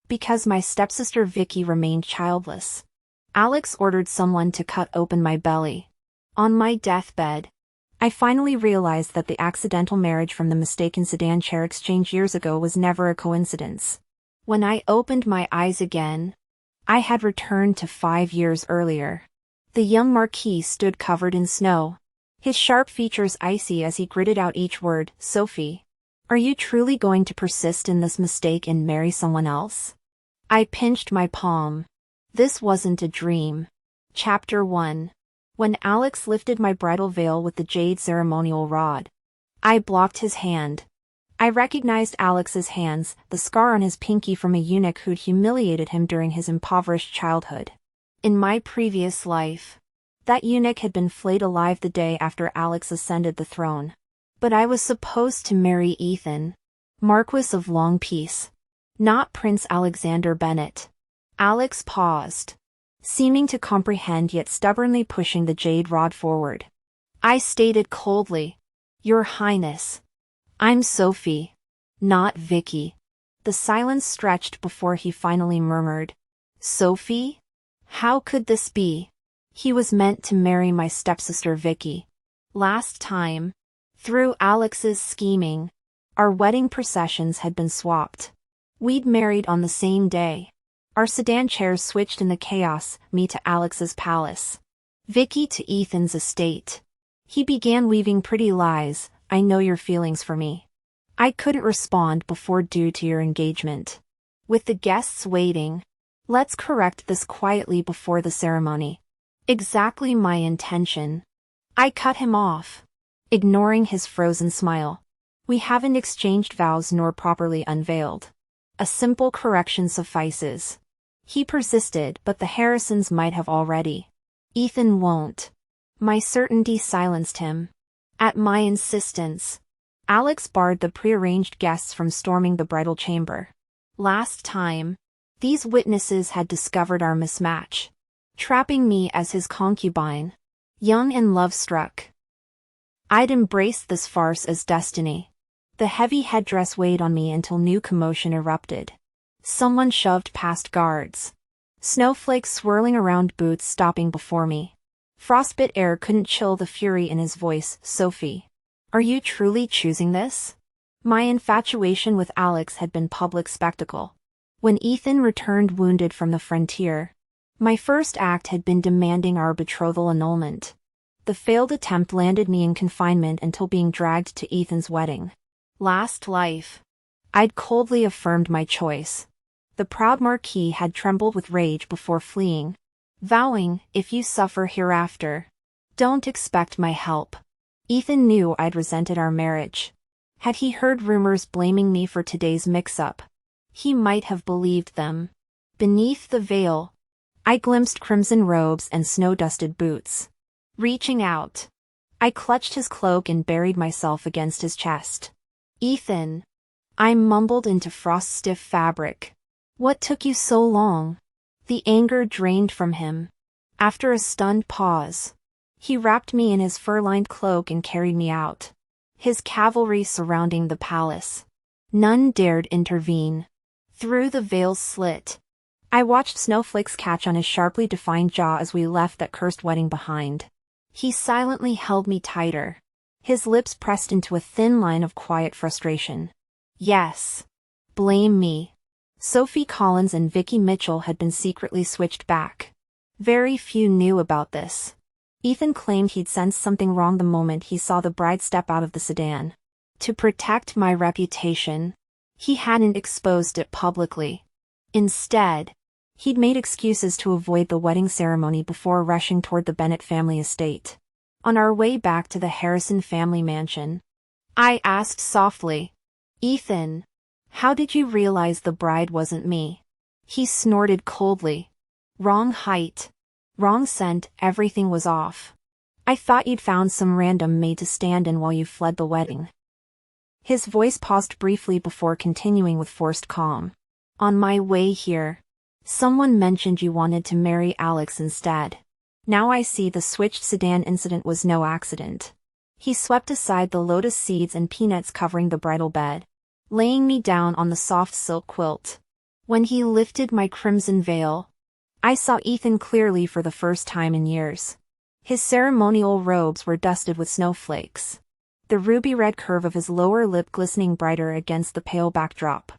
Because my stepsister Vicky remained childless. Alex ordered someone to cut open my belly. On my deathbed, I finally realized that the accidental marriage from the mistaken sedan chair exchange years ago was never a coincidence. When I opened my eyes again, I had returned to 5 years earlier. The young Marquis stood covered in snow, his sharp features icy as he gritted out each word. Sophie, are you truly going to persist in this mistake and marry someone else? I pinched my palm. This wasn't a dream. Chapter 1. When Alex lifted my bridal veil with the jade ceremonial rod, I blocked his hand. I recognized Alex's hands, the scar on his pinky from a eunuch who'd humiliated him during his impoverished childhood. In my previous life, that eunuch had been flayed alive the day after Alex ascended the throne. But I was supposed to marry Ethan, Marquis of Long Peace, not Prince Alexander Bennett. Alex paused, seeming to comprehend yet stubbornly pushing the jade rod forward. I stated coldly, Your Highness, I'm Sophie, not Vicky. The silence stretched before he finally murmured, Sophie? How could this be? He was meant to marry my stepsister Vicky. Last time, through Alex's scheming, our wedding processions had been swapped. We'd married on the same day. Our sedan chairs switched in the chaos, me to Alex's palace, Vicky to Ethan's estate. He began weaving pretty lies. I know your feelings for me. I couldn't respond before due to your engagement. With the guests waiting, let's correct this quietly before the ceremony. Exactly my intention. I cut him off, ignoring his frozen smile. We haven't exchanged vows nor properly unveiled. A simple correction suffices. He persisted, but the Harrisons might have already. Ethan won't. My certainty silenced him. At my insistence, Alex barred the prearranged guests from storming the bridal chamber. Last time, these witnesses had discovered our mismatch, trapping me as his concubine, young and love-struck. I'd embraced this farce as destiny. The heavy headdress weighed on me until new commotion erupted. Someone shoved past guards. Snowflakes swirling around boots stopping before me. Frostbit air couldn't chill the fury in his voice. Sophie, are you truly choosing this? My infatuation with Alex had been public spectacle. When Ethan returned wounded from the frontier, my first act had been demanding our betrothal annulment. The failed attempt landed me in confinement until being dragged to Ethan's wedding. Last life, I'd coldly affirmed my choice. The proud Marquis had trembled with rage before fleeing, vowing, if you suffer hereafter, don't expect my help. Ethan knew I'd resented our marriage. Had he heard rumors blaming me for today's mix-up, he might have believed them. Beneath the veil, I glimpsed crimson robes and snow-dusted boots. Reaching out, I clutched his cloak and buried myself against his chest. Ethan, I mumbled into frost-stiff fabric. What took you so long? The anger drained from him. After a stunned pause, he wrapped me in his fur-lined cloak and carried me out. His cavalry surrounding the palace. None dared intervene. Through the veil's slit, I watched snowflakes catch on his sharply defined jaw as we left that cursed wedding behind. He silently held me tighter, his lips pressed into a thin line of quiet frustration. Yes. Blame me. Sophie Collins and Vicky Mitchell had been secretly switched back. Very few knew about this. Ethan claimed he'd sensed something wrong the moment he saw the bride step out of the sedan. To protect my reputation, he hadn't exposed it publicly. Instead, he'd made excuses to avoid the wedding ceremony before rushing toward the Bennett family estate. On our way back to the Harrison family mansion, I asked softly, Ethan, how did you realize the bride wasn't me? He snorted coldly. Wrong height. Wrong scent, everything was off. I thought you'd found some random maid to stand in while you fled the wedding. His voice paused briefly before continuing with forced calm. On my way here, someone mentioned you wanted to marry Alex instead. Now I see the switched sedan incident was no accident. He swept aside the lotus seeds and peanuts covering the bridal bed, laying me down on the soft silk quilt. When he lifted my crimson veil, I saw Ethan clearly for the first time in years. His ceremonial robes were dusted with snowflakes, the ruby-red curve of his lower lip glistening brighter against the pale backdrop.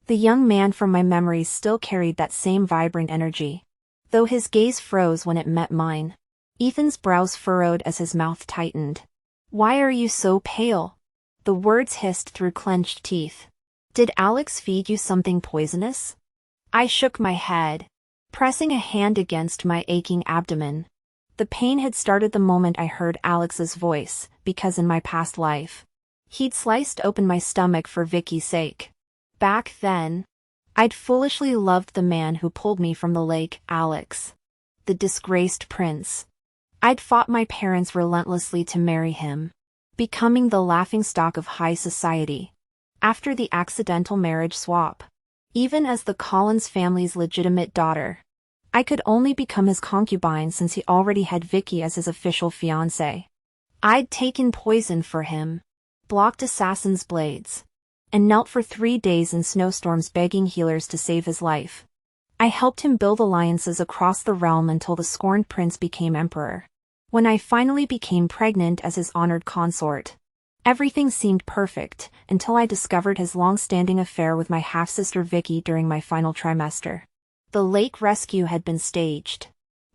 The young man from my memories still carried that same vibrant energy, though his gaze froze when it met mine. Ethan's brows furrowed as his mouth tightened. "Why are you so pale?" The words hissed through clenched teeth. "Did Alex feed you something poisonous?" I shook my head, pressing a hand against my aching abdomen. The pain had started the moment I heard Alex's voice, because in my past life, he'd sliced open my stomach for Vicky's sake. Back then, I'd foolishly loved the man who pulled me from the lake, Alex, the disgraced prince. I'd fought my parents relentlessly to marry him, becoming the laughingstock of high society. After the accidental marriage swap, even as the Collins family's legitimate daughter, I could only become his concubine since he already had Vicky as his official fiancée. I'd taken poison for him, blocked assassins' blades, and knelt for 3 days in snowstorms begging healers to save his life. I helped him build alliances across the realm until the scorned prince became emperor. When I finally became pregnant as his honored consort, everything seemed perfect until I discovered his long-standing affair with my half-sister Vicky during my final trimester. The lake rescue had been staged.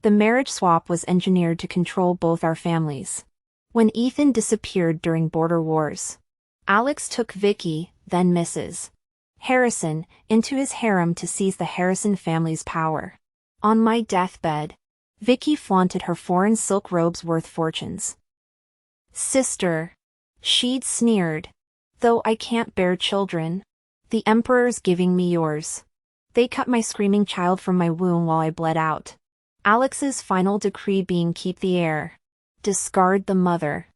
The marriage swap was engineered to control both our families. When Ethan disappeared during border wars, Alex took Vicky, then Mrs. Harrison, into his harem to seize the Harrison family's power. On my deathbed, Vicky flaunted her foreign silk robes worth fortunes. "Sister," she'd sneered, "though I can't bear children, the emperor's giving me yours." They cut my screaming child from my womb while I bled out. Alex's final decree being keep the heir, discard the mother.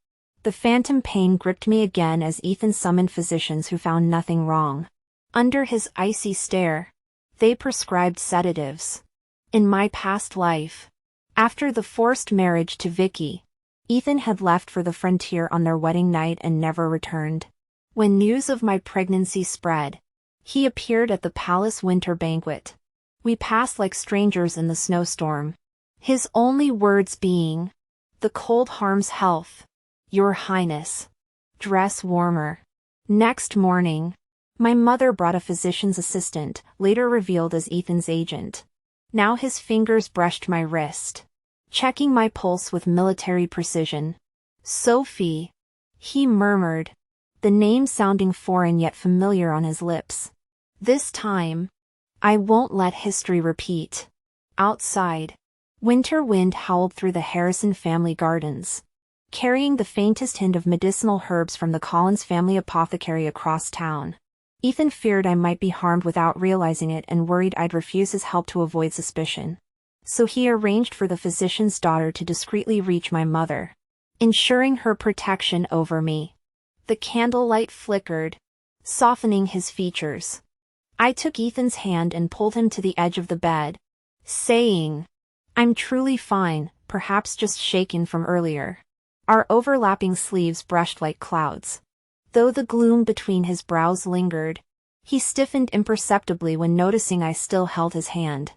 The phantom pain gripped me again as Ethan summoned physicians who found nothing wrong. Under his icy stare, they prescribed sedatives. In my past life, after the forced marriage to Vicky, Ethan had left for the frontier on their wedding night and never returned. When news of my pregnancy spread, he appeared at the palace winter banquet. We passed like strangers in the snowstorm, his only words being, "The cold harms health, Your Highness. Dress warmer." Next morning, my mother brought a physician's assistant, later revealed as Ethan's agent. Now his fingers brushed my wrist, checking my pulse with military precision. "Sophie," he murmured, the name sounding foreign yet familiar on his lips. "This time, I won't let history repeat." Outside, winter wind howled through the Harrison family gardens, carrying the faintest hint of medicinal herbs from the Collins family apothecary across town. Ethan feared I might be harmed without realizing it and worried I'd refuse his help to avoid suspicion. So he arranged for the physician's daughter to discreetly reach my mother, ensuring her protection over me. The candlelight flickered, softening his features. I took Ethan's hand and pulled him to the edge of the bed, saying, "I'm truly fine, perhaps just shaken from earlier." Our overlapping sleeves brushed like clouds. Though the gloom between his brows lingered, he stiffened imperceptibly when noticing I still held his hand.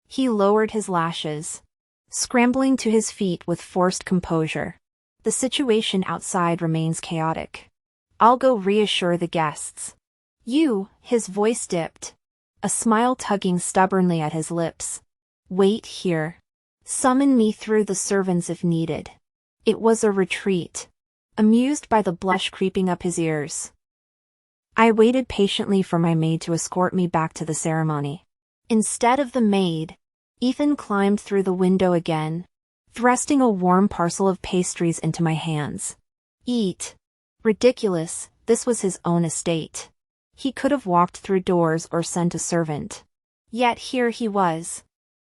He lowered his lashes, scrambling to his feet with forced composure. "The situation outside remains chaotic. I'll go reassure the guests." "You," his voice dipped, a smile tugging stubbornly at his lips. "Wait here. Summon me through the servants if needed." It was a retreat, amused by the blush creeping up his ears. I waited patiently for my maid to escort me back to the ceremony. Instead of the maid, Ethan climbed through the window again, thrusting a warm parcel of pastries into my hands. "Eat." Ridiculous, this was his own estate. He could have walked through doors or sent a servant. Yet here he was,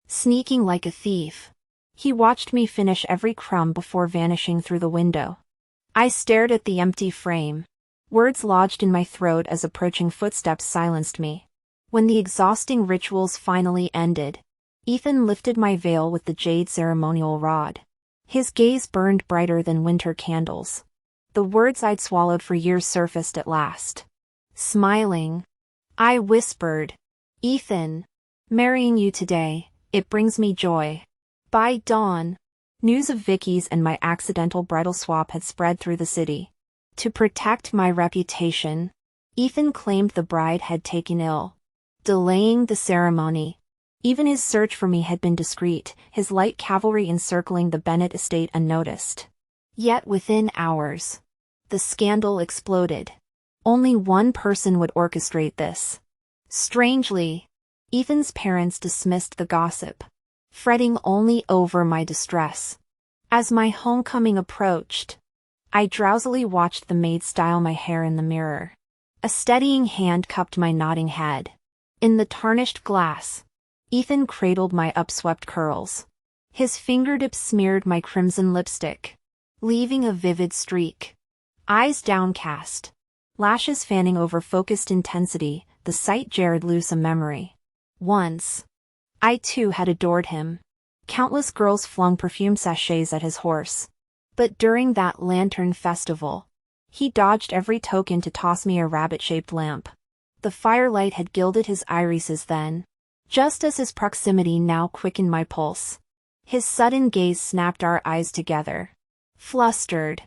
sneaking like a thief. He watched me finish every crumb before vanishing through the window. I stared at the empty frame. Words lodged in my throat as approaching footsteps silenced me. When the exhausting rituals finally ended, Ethan lifted my veil with the jade ceremonial rod. His gaze burned brighter than winter candles. The words I'd swallowed for years surfaced at last. Smiling, I whispered, "Ethan, Marrying you today, it brings me joy. By dawn, news of Vicky's and my accidental bridal swap had spread through the city. To protect my reputation, Ethan claimed the bride had taken ill, delaying the ceremony. Even his search for me had been discreet, his light cavalry encircling the Bennett estate unnoticed. Yet within hours, the scandal exploded. Only one person would orchestrate this. Strangely, Ethan's parents dismissed the gossip, fretting only over my distress. As my homecoming approached, I drowsily watched the maid style my hair in the mirror. A steadying hand cupped my nodding head. In the tarnished glass, Ethan cradled my upswept curls. His fingertips smeared my crimson lipstick, leaving a vivid streak. Eyes downcast, lashes fanning over focused intensity, the sight jarred loose a memory. Once, I too had adored him. Countless girls flung perfume sachets at his horse. But during that lantern festival, he dodged every token to toss me a rabbit-shaped lamp. The firelight had gilded his irises then, just as his proximity now quickened my pulse. His sudden gaze snapped our eyes together. Flustered,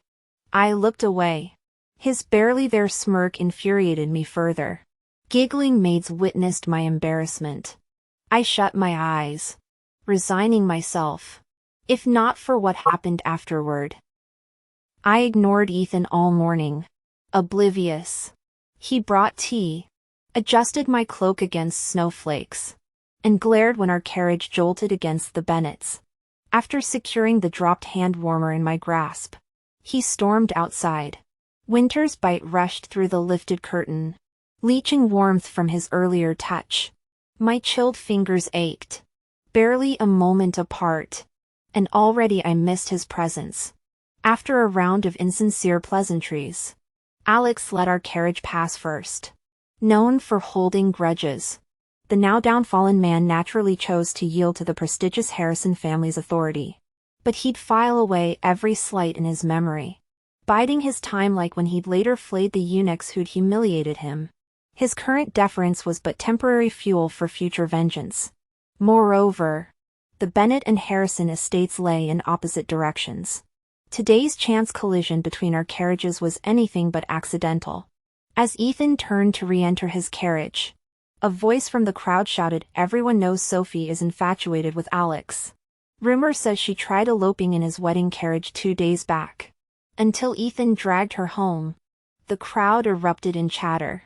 I looked away. His barely there smirk infuriated me further. Giggling maids witnessed my embarrassment. I shut my eyes, resigning myself, if not for what happened afterward. I ignored Ethan all morning, oblivious. He brought tea, adjusted my cloak against snowflakes, and glared when our carriage jolted against the Bennets. After securing the dropped hand warmer in my grasp, he stormed outside. Winter's bite rushed through the lifted curtain, leaching warmth from his earlier touch. My chilled fingers ached, barely a moment apart, and already I missed his presence. After a round of insincere pleasantries, Alex let our carriage pass first. Known for holding grudges, the now downfallen man naturally chose to yield to the prestigious Harrison family's authority. But he'd file away every slight in his memory, biding his time like when he'd later flayed the eunuchs who'd humiliated him. His current deference was but temporary fuel for future vengeance. Moreover, the Bennett and Harrison estates lay in opposite directions. Today's chance collision between our carriages was anything but accidental. As Ethan turned to re-enter his carriage, a voice from the crowd shouted, "Everyone knows Sophie is infatuated with Alex. Rumor says she tried eloping in his wedding carriage 2 days back." Until Ethan dragged her home, the crowd erupted in chatter.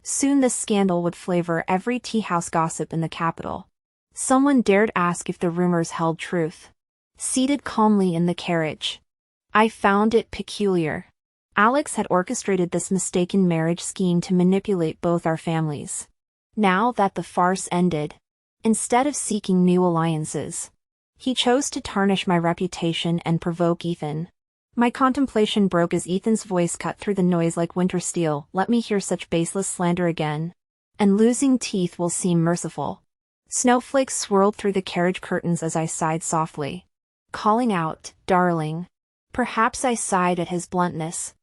Soon the scandal would flavor every tea-house gossip in the capital. Someone dared ask if the rumors held truth. Seated calmly in the carriage, I found it peculiar. Alex had orchestrated this mistaken marriage scheme to manipulate both our families. Now that the farce ended, instead of seeking new alliances, he chose to tarnish my reputation and provoke Ethan. My contemplation broke as Ethan's voice cut through the noise like winter steel. "Let me hear such baseless slander again, and losing teeth will seem merciful." Snowflakes swirled through the carriage curtains as I sighed softly, calling out, "Darling." Perhaps I sighed at his bluntness,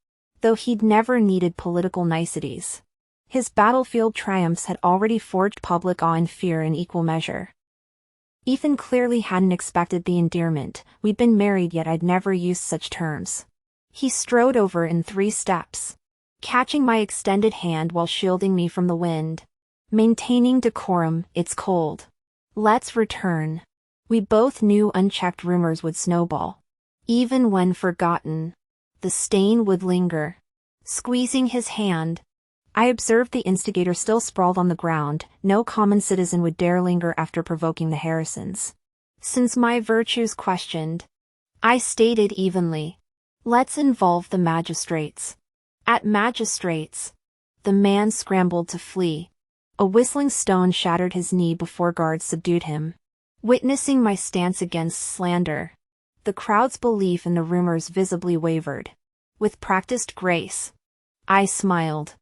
though he'd never needed political niceties. His battlefield triumphs had already forged public awe and fear in equal measure. Ethan clearly hadn't expected the endearment. We'd been married, yet I'd never used such terms. He strode over in 3 steps, catching my extended hand while shielding me from the wind. Maintaining decorum, "It's cold. Let's return." We both knew unchecked rumors would snowball. Even when forgotten, the stain would linger. Squeezing his hand, I observed the instigator still sprawled on the ground. No common citizen would dare linger after provoking the Harrisons. Since my virtues questioned, I stated evenly, "Let's involve the magistrates." At magistrates, the man scrambled to flee. A whistling stone shattered his knee before guards subdued him. Witnessing my stance against slander, the crowd's belief in the rumors visibly wavered. With practiced grace, I smiled.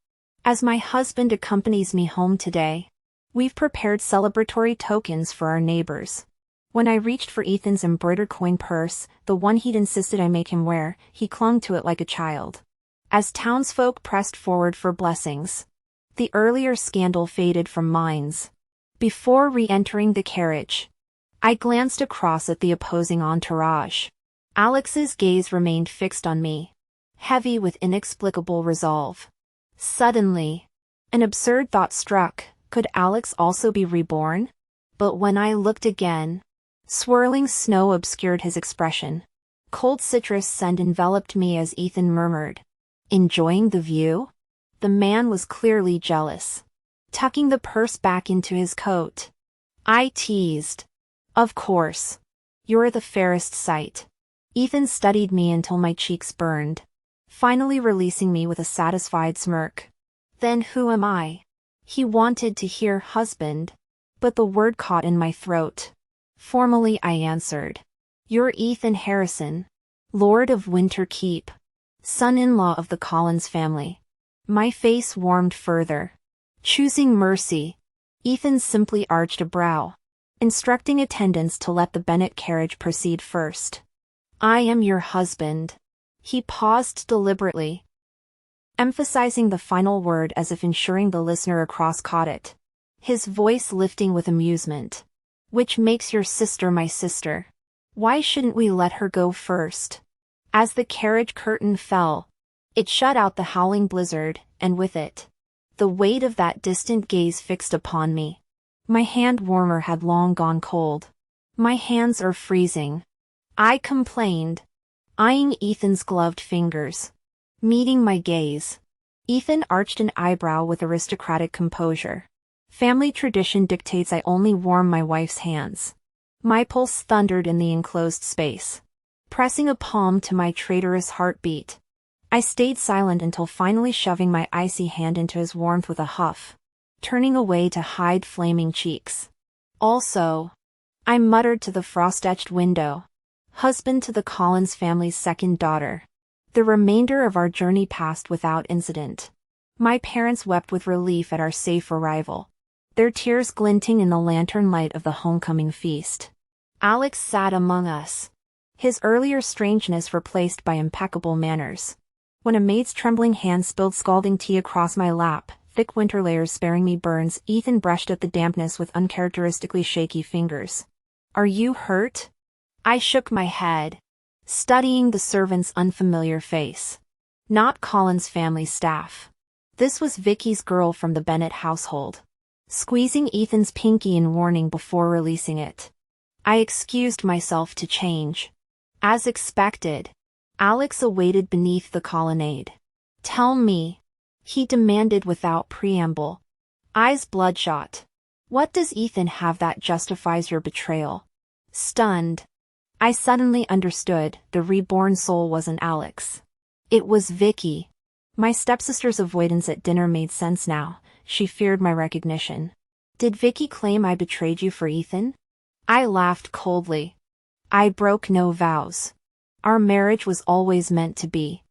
"As my husband accompanies me home today, we've prepared celebratory tokens for our neighbors." When I reached for Ethan's embroidered coin purse, the one he'd insisted I make him wear, he clung to it like a child. As townsfolk pressed forward for blessings, the earlier scandal faded from minds. Before re-entering the carriage, I glanced across at the opposing entourage. Alex's gaze remained fixed on me, heavy with inexplicable resolve. Suddenly, an absurd thought struck: could Alex also be reborn? But when I looked again, swirling snow obscured his expression. Cold citrus scent enveloped me as Ethan murmured, "Enjoying the view?" The man was clearly jealous, tucking the purse back into his coat. I teased, "Of course. You're the fairest sight." Ethan studied me until my cheeks burned, finally releasing me with a satisfied smirk. "Then who am I?" He wanted to hear husband, but the word caught in my throat. Formally I answered, "You're Ethan Harrison, Lord of Winter Keep, son-in-law of the Collins family." My face warmed further. Choosing mercy, Ethan simply arched a brow, instructing attendants to let the Bennett carriage proceed first. "I am your husband." He paused deliberately, emphasizing the final word as if ensuring the listener across caught it, his voice lifting with amusement. "Which makes your sister my sister. Why shouldn't we let her go first?" As the carriage curtain fell, it shut out the howling blizzard, and with it, the weight of that distant gaze fixed upon me. My hand warmer had long gone cold. "My hands are freezing," I complained, eyeing Ethan's gloved fingers. Meeting my gaze, Ethan arched an eyebrow with aristocratic composure. "Family tradition dictates I only warm my wife's hands." My pulse thundered in the enclosed space, pressing a palm to my traitorous heartbeat. I stayed silent until finally shoving my icy hand into his warmth with a huff, turning away to hide flaming cheeks. "Also," I muttered to the frost-etched window, "husband to the Collins family's second daughter." The remainder of our journey passed without incident. My parents wept with relief at our safe arrival, their tears glinting in the lantern light of the homecoming feast. Alex sat among us, his earlier strangeness replaced by impeccable manners. When a maid's trembling hand spilled scalding tea across my lap, thick winter layers sparing me burns, Ethan brushed at the dampness with uncharacteristically shaky fingers. "Are you hurt?" I shook my head, studying the servant's unfamiliar face. Not Collins' family staff. This was Vicky's girl from the Bennett household. Squeezing Ethan's pinky in warning before releasing it, I excused myself to change. As expected, Alex awaited beneath the colonnade. "Tell me," he demanded without preamble, eyes bloodshot. "What does Ethan have that justifies your betrayal?" Stunned, I suddenly understood the reborn soul wasn't Alex. It was Vicky. My stepsister's avoidance at dinner made sense now. She feared my recognition. "Did Vicky claim I betrayed you for Ethan?" I laughed coldly. "I broke no vows. Our marriage was always meant to be."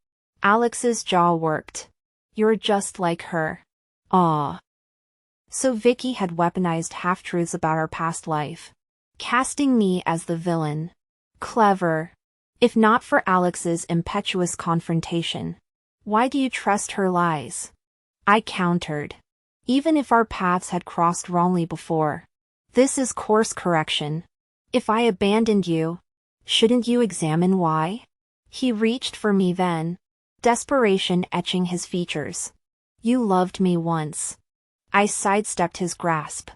Alex's jaw worked. "You're just like her." "Aw." So Vicky had weaponized half-truths about our past life, casting me as the villain. Clever. If not for Alex's impetuous confrontation. "Why do you trust her lies?" I countered. "Even if our paths had crossed wrongly before, this is course correction. If I abandoned you, shouldn't you examine why?" He reached for me then, desperation etching his features. "You loved me once." I sidestepped his grasp.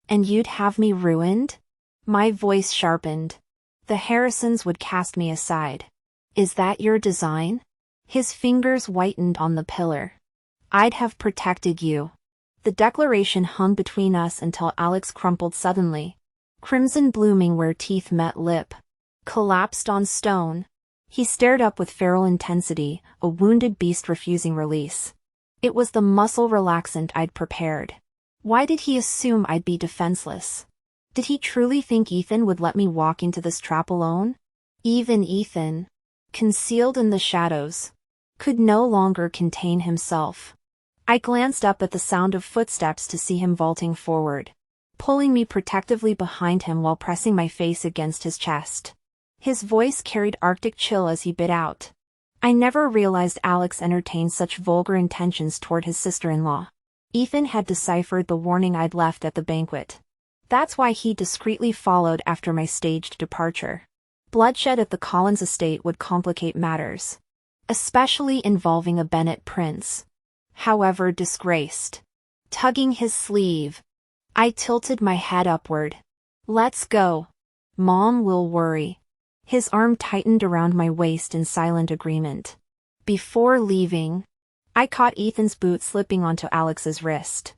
"And you'd have me ruined?" My voice sharpened. "The Harrisons would cast me aside. Is that your design?" His fingers whitened on the pillar. "I'd have protected you." The declaration hung between us until Alex crumpled suddenly, crimson blooming where teeth met lip. Collapsed on stone. He stared up with feral intensity, a wounded beast refusing release. It was the muscle relaxant I'd prepared. Why did he assume I'd be defenseless? Did he truly think Ethan would let me walk into this trap alone? Even Ethan, concealed in the shadows, could no longer contain himself. I glanced up at the sound of footsteps to see him vaulting forward, pulling me protectively behind him while pressing my face against his chest. His voice carried Arctic chill as he bit out. I never realized Alex entertained such vulgar intentions toward his sister-in-law. Ethan had deciphered the warning I'd left at the banquet. That's why he discreetly followed after my staged departure. Bloodshed at the Collins estate would complicate matters, especially involving a Bennett prince, however disgraced. Tugging his sleeve, I tilted my head upward. Let's go. Mom will worry. His arm tightened around my waist in silent agreement. Before leaving, I caught Ethan's boot slipping onto Alex's wrist.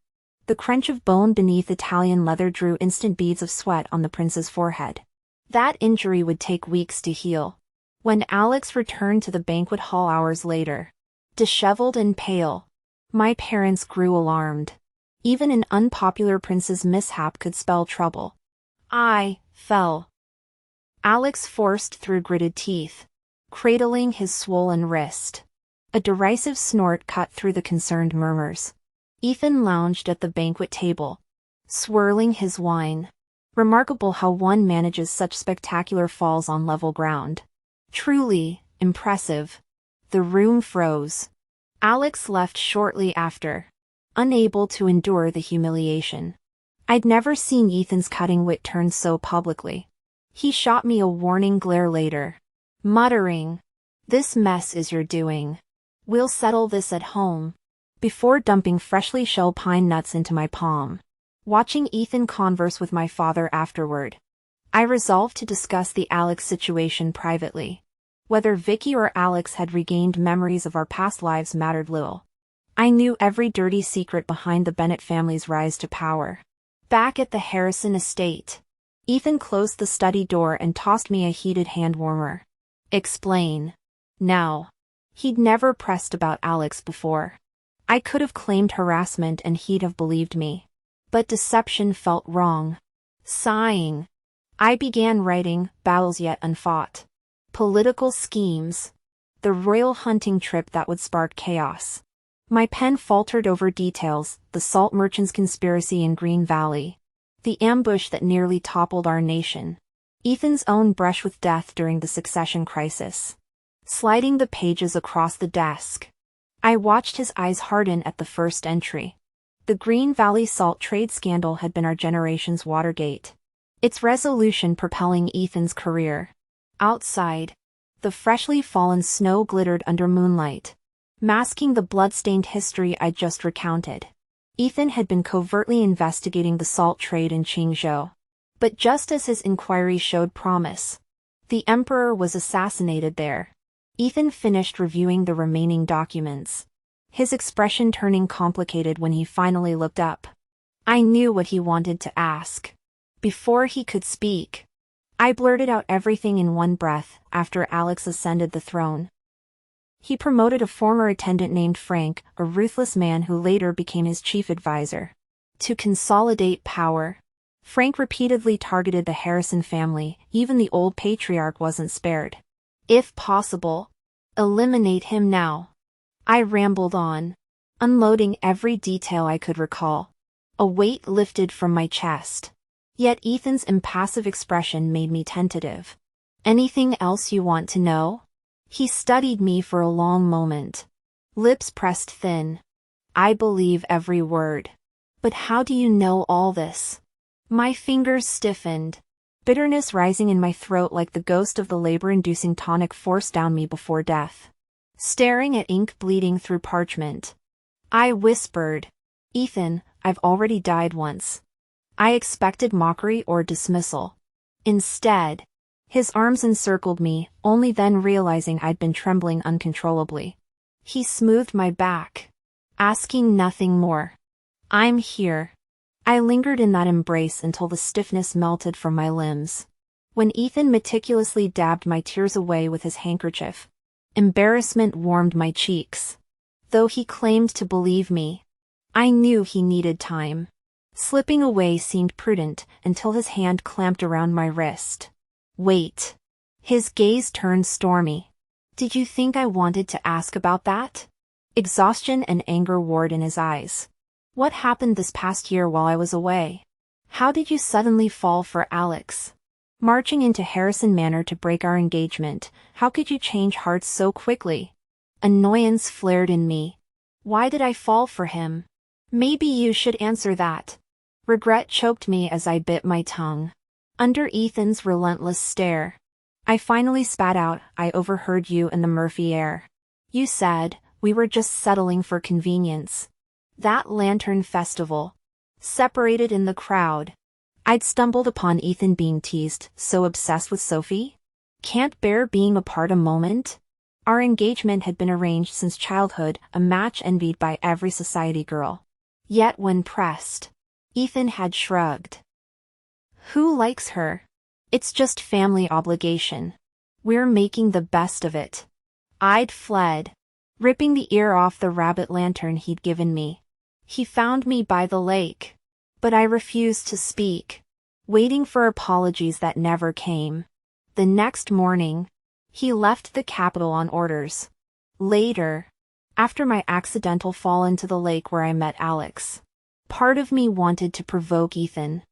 The crunch of bone beneath Italian leather drew instant beads of sweat on the prince's forehead. That injury would take weeks to heal. When Alex returned to the banquet hall hours later, disheveled and pale, my parents grew alarmed. Even an unpopular prince's mishap could spell trouble. I fell. Alex forced through gritted teeth, cradling his swollen wrist. A derisive snort cut through the concerned murmurs. Ethan lounged at the banquet table, swirling his wine. Remarkable how one manages such spectacular falls on level ground. Truly impressive. The room froze. Alex left shortly after, unable to endure the humiliation. I'd never seen Ethan's cutting wit turn so publicly. He shot me a warning glare later, muttering, "This mess is your doing. We'll settle this at home," before dumping freshly shelled pine nuts into my palm. Watching Ethan converse with my father afterward, I resolved to discuss the Alex situation privately. Whether Vicky or Alex had regained memories of our past lives mattered little. I knew every dirty secret behind the Bennett family's rise to power. Back at the Harrison estate, Ethan closed the study door and tossed me a heated hand warmer. "Explain. Now." He'd never pressed about Alex before. I could have claimed harassment and he'd have believed me. But deception felt wrong. Sighing, I began writing battles yet unfought. Political schemes. The royal hunting trip that would spark chaos. My pen faltered over details: the salt merchants' conspiracy in Green Valley, the ambush that nearly toppled our nation, Ethan's own brush with death during the succession crisis. Sliding the pages across the desk, I watched his eyes harden at the first entry. The Green Valley salt trade scandal had been our generation's Watergate, its resolution propelling Ethan's career. Outside, the freshly fallen snow glittered under moonlight, masking the blood-stained history I'd just recounted. Ethan had been covertly investigating the salt trade in Qingzhou. But just as his inquiry showed promise, the emperor was assassinated there. Ethan finished reviewing the remaining documents, his expression turning complicated when he finally looked up. I knew what he wanted to ask. Before he could speak, I blurted out everything in one breath. After Alex ascended the throne, he promoted a former attendant named Frank, a ruthless man who later became his chief advisor. To consolidate power, Frank repeatedly targeted the Harrison family. Even the old patriarch wasn't spared. If possible, eliminate him now. I rambled on, unloading every detail I could recall. A weight lifted from my chest. Yet Ethan's impassive expression made me tentative. "Anything else you want to know?" He studied me for a long moment, lips pressed thin. "I believe every word. But how do you know all this?" My fingers stiffened, bitterness rising in my throat like the ghost of the labor-inducing tonic forced down me before death. Staring at ink bleeding through parchment, I whispered, "Ethan, I've already died once." I expected mockery or dismissal. Instead, his arms encircled me, only then realizing I'd been trembling uncontrollably. He smoothed my back, asking nothing more. "I'm here." I lingered in that embrace until the stiffness melted from my limbs. When Ethan meticulously dabbed my tears away with his handkerchief, embarrassment warmed my cheeks. Though he claimed to believe me, I knew he needed time. Slipping away seemed prudent until his hand clamped around my wrist. "Wait." His gaze turned stormy. "Did you think I wanted to ask about that?" Exhaustion and anger warred in his eyes. "What happened this past year while I was away? How did you suddenly fall for Alex? Marching into Harrison Manor to break our engagement, how could you change hearts so quickly?" Annoyance flared in me. Why did I fall for him? Maybe you should answer that. Regret choked me as I bit my tongue. Under Ethan's relentless stare, I finally spat out, "I overheard you and the Murphy heir. You said, we were just settling for convenience." That lantern festival. Separated in the crowd. I'd stumbled upon Ethan being teased, so obsessed with Sophie. Can't bear being apart a moment. Our engagement had been arranged since childhood, a match envied by every society girl. Yet when pressed, Ethan had shrugged. Who likes her? It's just family obligation. We're making the best of it. I'd fled, ripping the ear off the rabbit lantern he'd given me. He found me by the lake. But I refused to speak, waiting for apologies that never came. The next morning, he left the capital on orders. Later, after my accidental fall into the lake where I met Alex, part of me wanted to provoke Ethan.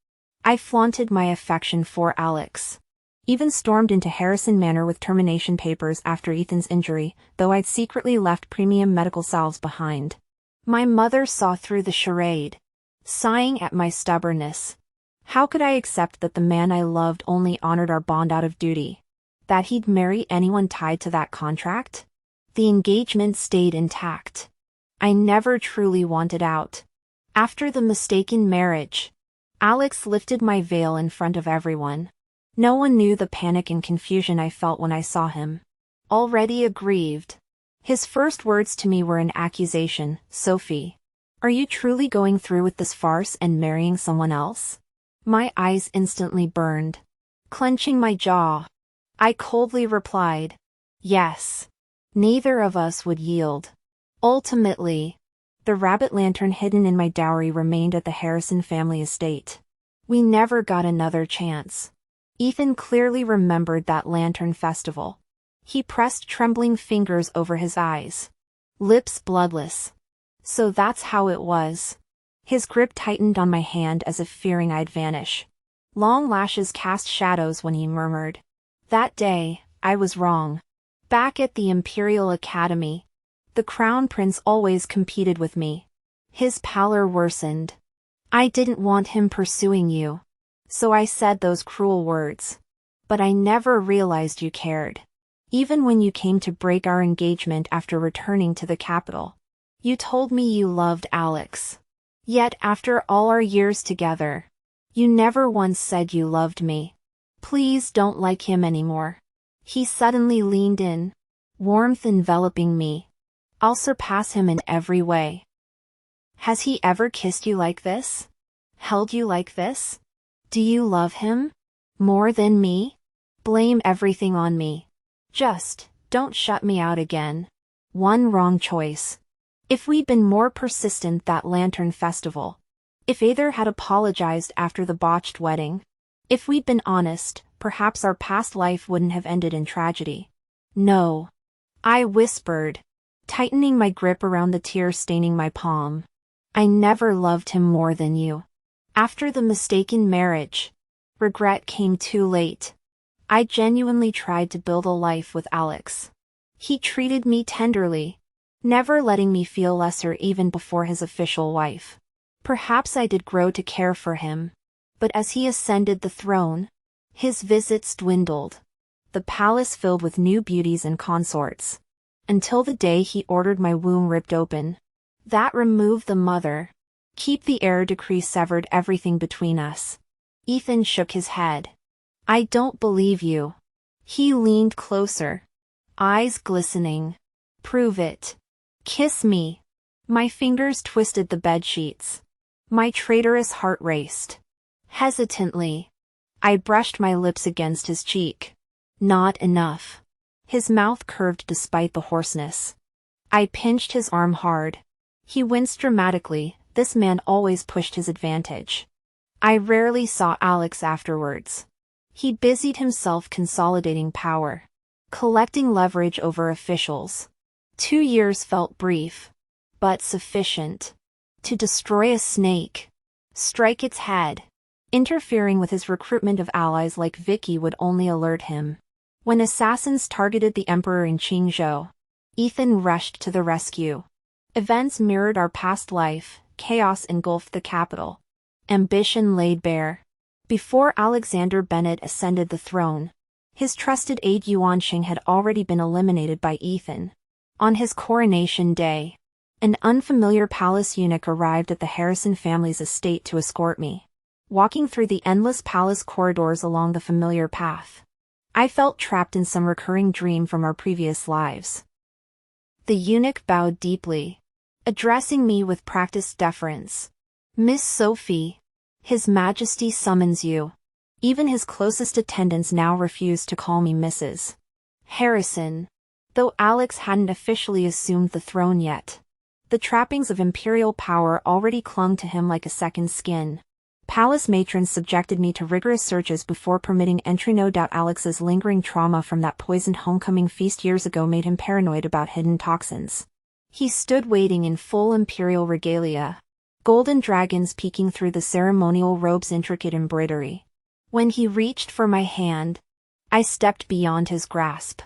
I flaunted my affection for Alex. Even stormed into Harrison Manor with termination papers after Ethan's injury, though I'd secretly left premium medical salves behind. My mother saw through the charade, sighing at my stubbornness. How could I accept that the man I loved only honored our bond out of duty? That he'd marry anyone tied to that contract? The engagement stayed intact. I never truly wanted out. After the mistaken marriage, Alex lifted my veil in front of everyone. No one knew the panic and confusion I felt when I saw him. Already aggrieved. His first words to me were an accusation. "Sophie, are you truly going through with this farce and marrying someone else?" My eyes instantly burned. Clenching my jaw, I coldly replied, "Yes." Neither of us would yield. Ultimately, the rabbit lantern hidden in my dowry remained at the Harrison family estate. We never got another chance. Ethan clearly remembered that lantern festival. He pressed trembling fingers over his eyes. Lips bloodless. So that's how it was. His grip tightened on my hand as if fearing I'd vanish. Long lashes cast shadows when he murmured, "That day, I was wrong. Back at the Imperial Academy, the Crown Prince always competed with me." His pallor worsened. "I didn't want him pursuing you, so I said those cruel words. But I never realized you cared. Even when you came to break our engagement after returning to the capital, you told me you loved Alex. Yet after all our years together, you never once said you loved me. Please don't like him anymore." He suddenly leaned in, warmth enveloping me. "I'll surpass him in every way." Has he ever kissed you like this? Held you like this? Do you love him? More than me? Blame everything on me. Just, don't shut me out again. One wrong choice. If we'd been more persistent that lantern festival. If Aether had apologized after the botched wedding. If we'd been honest, perhaps our past life wouldn't have ended in tragedy. No. I whispered, tightening my grip around the tear staining my palm. I never loved him more than you. After the mistaken marriage, regret came too late. I genuinely tried to build a life with Alex. He treated me tenderly, never letting me feel lesser even before his official wife. Perhaps I did grow to care for him. But as he ascended the throne, his visits dwindled. The palace filled with new beauties and consorts. Until the day he ordered my womb ripped open. That removed the mother. Keep the heir decree severed everything between us. Ethan shook his head. I don't believe you. He leaned closer, eyes glistening. Prove it. Kiss me. My fingers twisted the bedsheets. My traitorous heart raced. Hesitantly, I brushed my lips against his cheek. Not enough. His mouth curved despite the hoarseness. I pinched his arm hard. He winced dramatically. This man always pushed his advantage. I rarely saw Alex afterwards. He busied himself consolidating power, collecting leverage over officials. 2 years felt brief, but sufficient to destroy a snake, strike its head. Interfering with his recruitment of allies like Vicky would only alert him. When assassins targeted the emperor in Qingzhou, Ethan rushed to the rescue. Events mirrored our past life, chaos engulfed the capital. Ambition laid bare. Before Alexander Bennett ascended the throne, his trusted aide Yuanqing had already been eliminated by Ethan. On his coronation day, an unfamiliar palace eunuch arrived at the Harrison family's estate to escort me. Walking through the endless palace corridors along the familiar path, I felt trapped in some recurring dream from our previous lives. The eunuch bowed deeply, addressing me with practiced deference. "Miss Sophie, His Majesty summons you." Even his closest attendants now refused to call me Mrs. Harrison, though Alex hadn't officially assumed the throne yet. The trappings of imperial power already clung to him like a second skin. Palace matrons subjected me to rigorous searches before permitting entry. No doubt Alex's lingering trauma from that poisoned homecoming feast years ago made him paranoid about hidden toxins. He stood waiting in full imperial regalia, golden dragons peeking through the ceremonial robe's intricate embroidery. When he reached for my hand, I stepped beyond his grasp.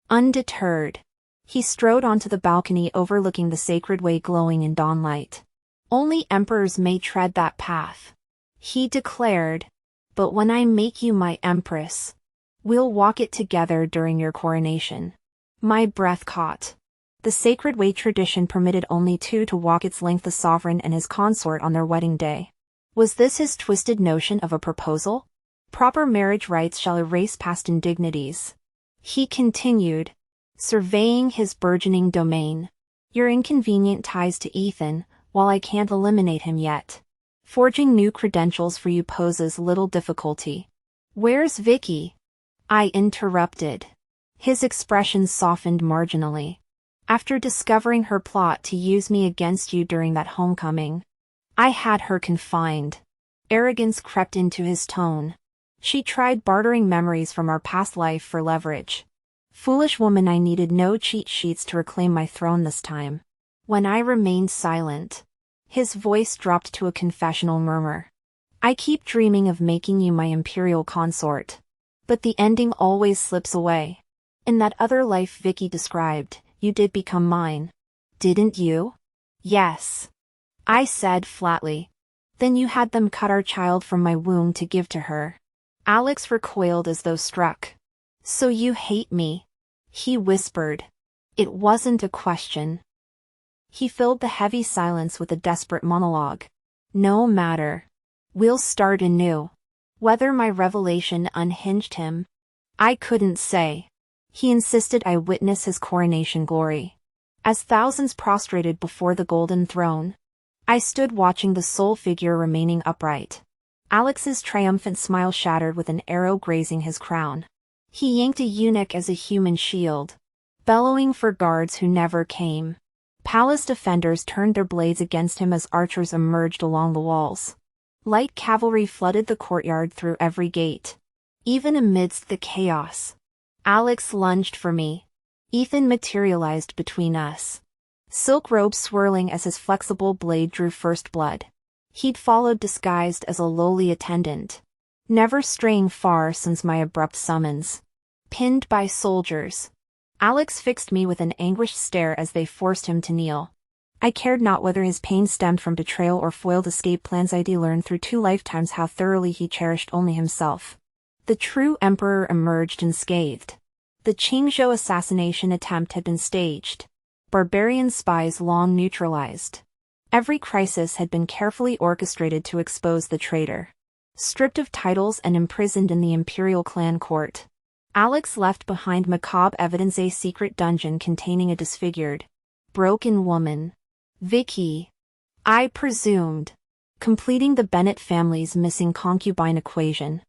Undeterred, he strode onto the balcony overlooking the sacred way glowing in dawnlight. "Only emperors may tread that path," he declared, "but when I make you my empress, we'll walk it together during your coronation." My breath caught. The sacred way tradition permitted only two to walk its length, the sovereign and his consort, on their wedding day. Was this his twisted notion of a proposal? Proper marriage rites shall erase past indignities. He continued, surveying his burgeoning domain. "Your inconvenient ties to Ethan, while I can't eliminate him yet. Forging new credentials for you poses little difficulty." "Where's Vicky?" I interrupted. His expression softened marginally. "After discovering her plot to use me against you during that homecoming, I had her confined." Arrogance crept into his tone. "She tried bartering memories from our past life for leverage. Foolish woman, I needed no cheat sheets to reclaim my throne this time." When I remained silent, his voice dropped to a confessional murmur. "I keep dreaming of making you my imperial consort. But the ending always slips away. In that other life Vicky described, you did become mine. Didn't you?" "Yes," I said flatly. "Then you had them cut our child from my womb to give to her." Alex recoiled as though struck. "So you hate me?" he whispered. It wasn't a question. He filled the heavy silence with a desperate monologue. "No matter. We'll start anew." Whether my revelation unhinged him, I couldn't say. He insisted I witness his coronation glory. As thousands prostrated before the golden throne, I stood watching the sole figure remaining upright. Alex's triumphant smile shattered with an arrow grazing his crown. He yanked a eunuch as a human shield, bellowing for guards who never came. Palace defenders turned their blades against him as archers emerged along the walls. Light cavalry flooded the courtyard through every gate. Even amidst the chaos, Alex lunged for me. Ethan materialized between us, silk robe swirling as his flexible blade drew first blood. He'd followed disguised as a lowly attendant, never straying far since my abrupt summons. Pinned by soldiers, Alex fixed me with an anguished stare as they forced him to kneel. I cared not whether his pain stemmed from betrayal or foiled escape plans. I'd learned through 2 lifetimes how thoroughly he cherished only himself. The true emperor emerged unscathed. The Qingzhou assassination attempt had been staged, barbarian spies long neutralized. Every crisis had been carefully orchestrated to expose the traitor. Stripped of titles and imprisoned in the imperial clan court, Alex left behind macabre evidence: a secret dungeon containing a disfigured, broken woman. Vicky, I presumed, completing the Bennett family's missing concubine equation.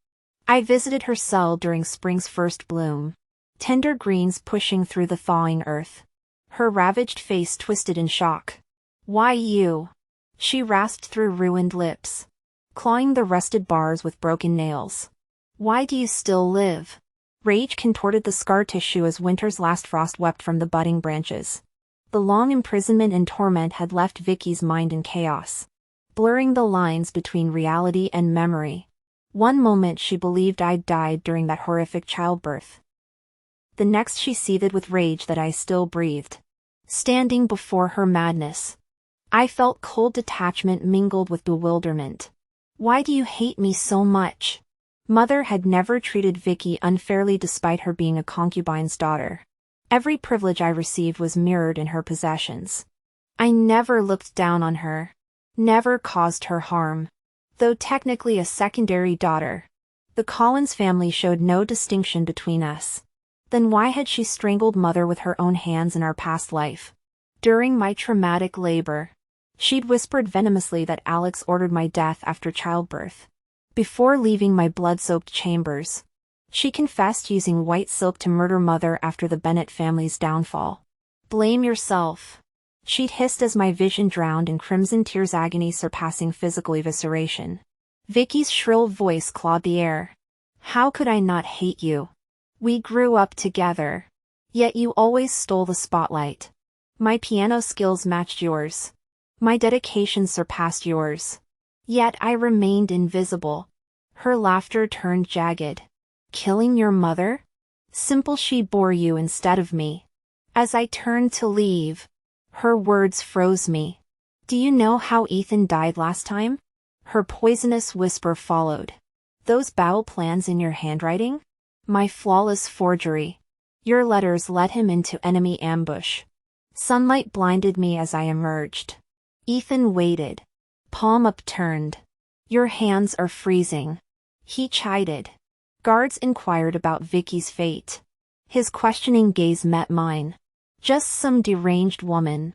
I visited her cell during spring's first bloom, tender greens pushing through the thawing earth. Her ravaged face twisted in shock. "Why you?" she rasped through ruined lips, clawing the rusted bars with broken nails. "Why do you still live?" Rage contorted the scar tissue as winter's last frost wept from the budding branches. The long imprisonment and torment had left Vicky's mind in chaos, blurring the lines between reality and memory. One moment she believed I'd died during that horrific childbirth. The next she seethed with rage that I still breathed. Standing before her madness, I felt cold detachment mingled with bewilderment. Why do you hate me so much? Mother had never treated Vicky unfairly despite her being a concubine's daughter. Every privilege I received was mirrored in her possessions. I never looked down on her. Never caused her harm. Though technically a secondary daughter, the Collins family showed no distinction between us. Then why had she strangled Mother with her own hands in our past life? During my traumatic labor, she'd whispered venomously that Alex ordered my death after childbirth. Before leaving my blood-soaked chambers, she confessed using white silk to murder Mother after the Bennett family's downfall. Blame yourself, she'd hissed as my vision drowned in crimson tears, agony surpassing physical evisceration. Vicky's shrill voice clawed the air. How could I not hate you? We grew up together. Yet you always stole the spotlight. My piano skills matched yours. My dedication surpassed yours. Yet I remained invisible. Her laughter turned jagged. Killing your mother? Simple, she bore you instead of me. As I turned to leave, her words froze me. Do you know how Ethan died last time? Her poisonous whisper followed. Those battle plans in your handwriting? My flawless forgery. Your letters led him into enemy ambush. Sunlight blinded me as I emerged. Ethan waited. Palm upturned. Your hands are freezing. He chided. Guards inquired about Vicky's fate. His questioning gaze met mine. Just some deranged woman,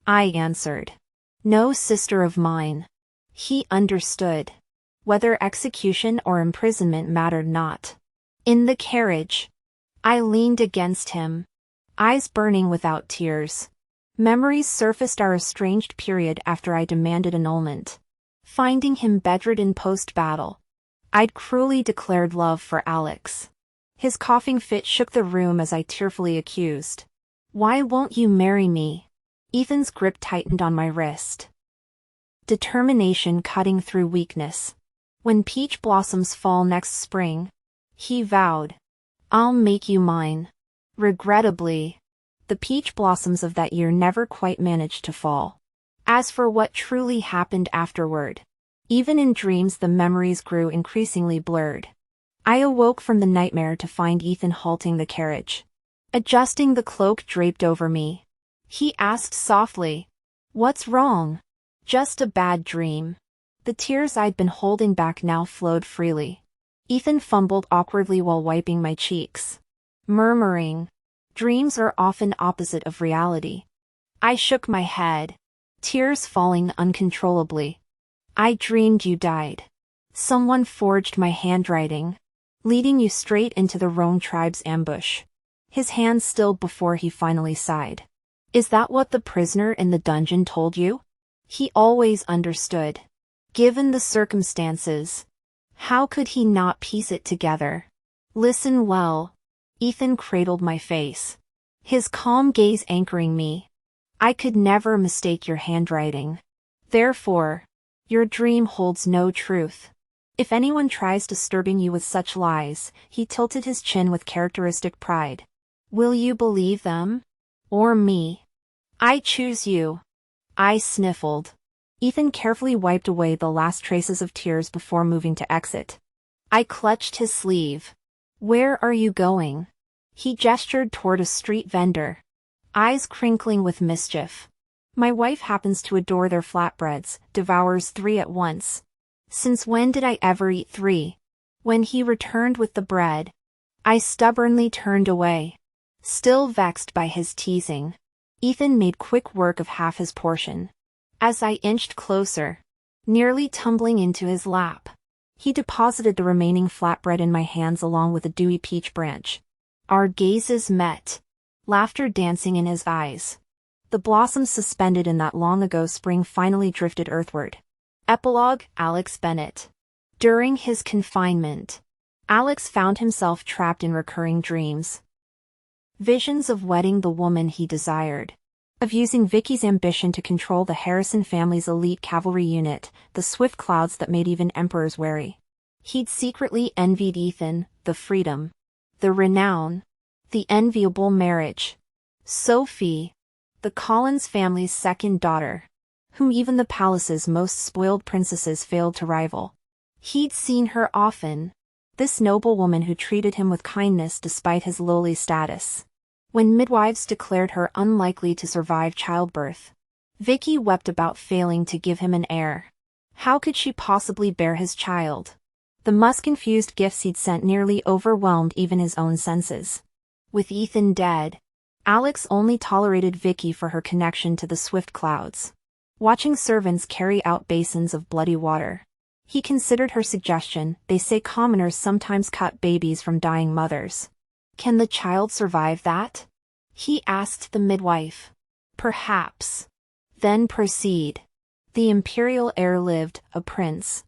I answered. No sister of mine. He understood. Whether execution or imprisonment mattered not. In the carriage, I leaned against him, eyes burning without tears. Memories surfaced our estranged period after I demanded annulment. Finding him bedridden post-battle, I'd cruelly declared love for Alex. His coughing fit shook the room as I tearfully accused. Why won't you marry me? Ethan's grip tightened on my wrist. Determination cutting through weakness. When peach blossoms fall next spring, he vowed, I'll make you mine. Regrettably, the peach blossoms of that year never quite managed to fall. As for what truly happened afterward, even in dreams the memories grew increasingly blurred. I awoke from the nightmare to find Ethan halting the carriage. Adjusting the cloak draped over me, he asked softly, What's wrong? Just a bad dream. The tears I'd been holding back now flowed freely. Ethan fumbled awkwardly while wiping my cheeks, murmuring, Dreams are often opposite of reality. I shook my head, tears falling uncontrollably. I dreamed you died. Someone forged my handwriting, leading you straight into the Roan tribe's ambush. His hands stilled before he finally sighed. Is that what the prisoner in the dungeon told you? He always understood. Given the circumstances, how could he not piece it together? Listen well. Ethan cradled my face, his calm gaze anchoring me. I could never mistake your handwriting. Therefore, your dream holds no truth. If anyone tries disturbing you with such lies, he tilted his chin with characteristic pride. Will you believe them? Or me? I choose you. I sniffled. Ethan carefully wiped away the last traces of tears before moving to exit. I clutched his sleeve. Where are you going? He gestured toward a street vendor, eyes crinkling with mischief. My wife happens to adore their flatbreads, devours 3 at once. Since when did I ever eat 3? When he returned with the bread, I stubbornly turned away. Still vexed by his teasing, Ethan made quick work of half his portion. As I inched closer, nearly tumbling into his lap, he deposited the remaining flatbread in my hands along with a dewy peach branch. Our gazes met, laughter dancing in his eyes. The blossoms suspended in that long-ago spring finally drifted earthward. Epilogue, Alex Bennett. During his confinement, Alex found himself trapped in recurring dreams. Visions of wedding the woman he desired, of using Vicky's ambition to control the Harrison family's elite cavalry unit, the swift clouds that made even emperors wary. He'd secretly envied Ethan, the freedom, the renown, the enviable marriage. Sophie, the Collins family's second daughter, whom even the palace's most spoiled princesses failed to rival. He'd seen her often. This noblewoman who treated him with kindness despite his lowly status. When midwives declared her unlikely to survive childbirth, Vicky wept about failing to give him an heir. How could she possibly bear his child? The musk-infused gifts he'd sent nearly overwhelmed even his own senses. With Ethan dead, Alex only tolerated Vicky for her connection to the swift clouds. Watching servants carry out basins of bloody water, he considered her suggestion. They say commoners sometimes cut babies from dying mothers. Can the child survive that? He asked the midwife. Perhaps. Then proceed. The imperial heir lived, a prince.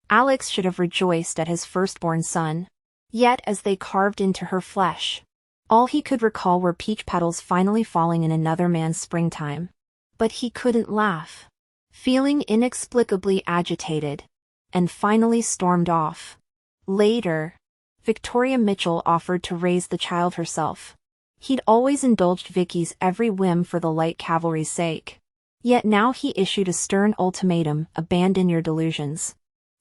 Alex should have rejoiced at his firstborn son. Yet as they carved into her flesh, all he could recall were peach petals finally falling in another man's springtime. But he couldn't laugh. Feeling inexplicably agitated, and finally stormed off. Later, Victoria Mitchell offered to raise the child herself. He'd always indulged Vicky's every whim for the light cavalry's sake. Yet now he issued a stern ultimatum: abandon your delusions.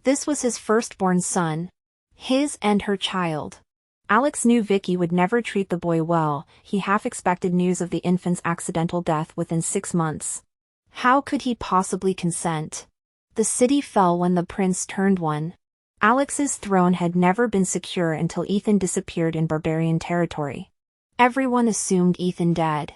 This was his firstborn son. His and her child. Alex knew Vicky would never treat the boy well. He half expected news of the infant's accidental death within 6 months. How could he possibly consent? The city fell when the prince turned one. Alex's throne had never been secure until Ethan disappeared in barbarian territory. Everyone assumed Ethan dead.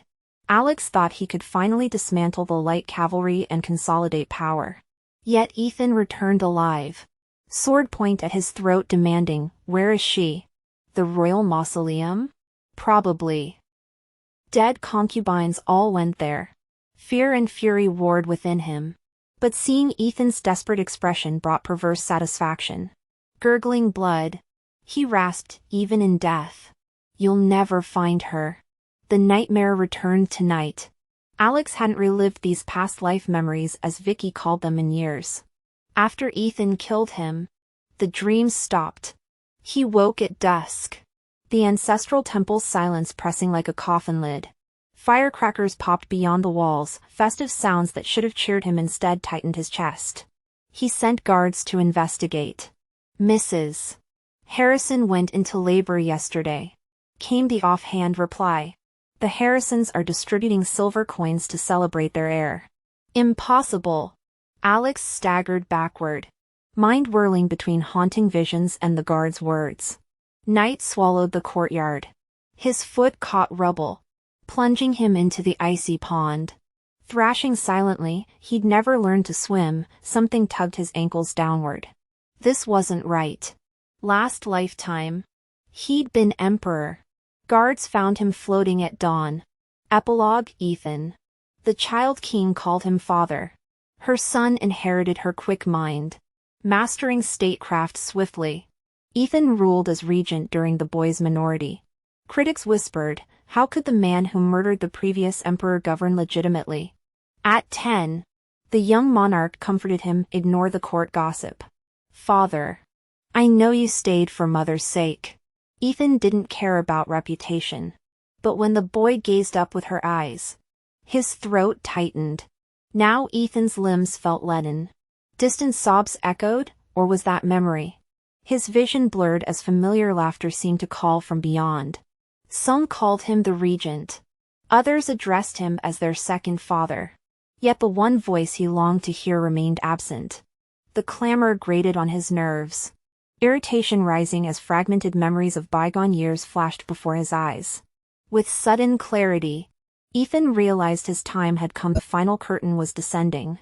Alex thought he could finally dismantle the light cavalry and consolidate power. Yet Ethan returned alive. Sword point at his throat demanding, "Where is she? The royal mausoleum?" Probably. Dead concubines all went there. Fear and fury warred within him. But seeing Ethan's desperate expression brought perverse satisfaction. Gurgling blood, he rasped, "Even in death, you'll never find her." The nightmare returned tonight. Alex hadn't relived these past life memories, as Vicky called them, in years. After Ethan killed him, the dreams stopped. He woke at dusk. The ancestral temple's silence pressing like a coffin lid. Firecrackers popped beyond the walls, festive sounds that should have cheered him instead tightened his chest. He sent guards to investigate. "Mrs. Harrison went into labor yesterday," came the offhand reply. "The Harrisons are distributing silver coins to celebrate their heir." Impossible. Alex staggered backward, mind whirling between haunting visions and the guard's words. Night swallowed the courtyard. His foot caught rubble, plunging him into the icy pond. Thrashing silently, he'd never learned to swim. Something tugged his ankles downward. This wasn't right. Last lifetime, he'd been emperor. Guards found him floating at dawn. Epilogue: Ethan. The child king called him father. Her son inherited her quick mind, mastering statecraft swiftly. Ethan ruled as regent during the boy's minority. Critics whispered, how could the man who murdered the previous emperor govern legitimately? At 10, the young monarch comforted him, ignore the court gossip. Father, I know you stayed for mother's sake. Ethan didn't care about reputation. But when the boy gazed up with her eyes, his throat tightened. Now Ethan's limbs felt leaden. Distant sobs echoed, or was that memory? His vision blurred as familiar laughter seemed to call from beyond. Some called him the regent. Others addressed him as their second father. Yet the one voice he longed to hear remained absent. The clamor grated on his nerves, irritation rising as fragmented memories of bygone years flashed before his eyes. With sudden clarity, Ethan realized his time had come. The final curtain was descending.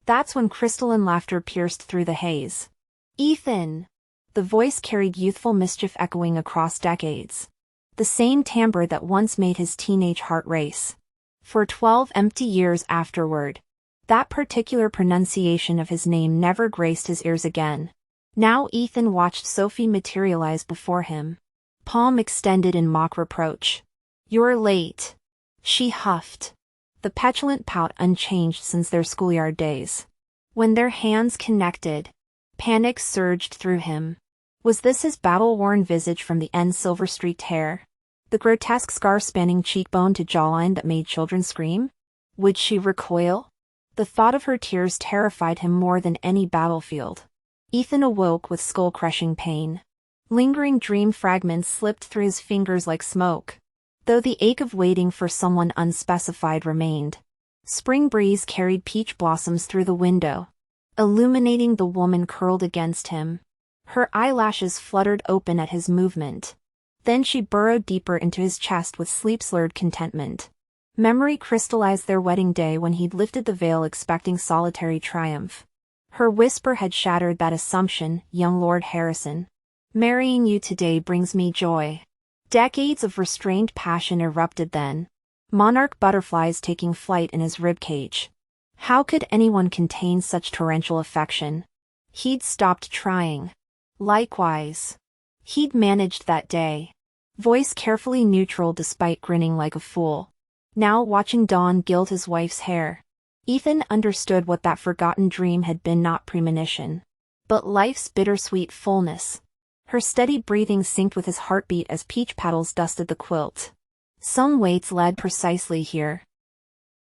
That's when crystalline laughter pierced through the haze. Ethan! The voice carried youthful mischief echoing across decades. The same timbre that once made his teenage heart race. For 12 empty years afterward, that particular pronunciation of his name never graced his ears again. Now Ethan watched Sophie materialize before him, palm extended in mock reproach. You're late, she huffed, the petulant pout unchanged since their schoolyard days. When their hands connected, panic surged through him. Was this his battle-worn visage from the end silver-streaked hair? The grotesque scar spanning cheekbone to jawline that made children scream? Would she recoil? The thought of her tears terrified him more than any battlefield. Ethan awoke with skull-crushing pain. Lingering dream fragments slipped through his fingers like smoke, though the ache of waiting for someone unspecified remained. Spring breeze carried peach blossoms through the window, illuminating the woman curled against him. Her eyelashes fluttered open at his movement. Then she burrowed deeper into his chest with sleep-slurred contentment. Memory crystallized their wedding day when he'd lifted the veil expecting solitary triumph. Her whisper had shattered that assumption, young Lord Harrison. Marrying you today brings me joy. Decades of restrained passion erupted then. Monarch butterflies taking flight in his ribcage. How could anyone contain such torrential affection? He'd stopped trying. Likewise. He'd managed that day. Voice carefully neutral despite grinning like a fool. Now watching dawn gild his wife's hair. Ethan understood what that forgotten dream had been, not premonition, but life's bittersweet fullness. Her steady breathing synced with his heartbeat as peach petals dusted the quilt. Some weights led precisely here.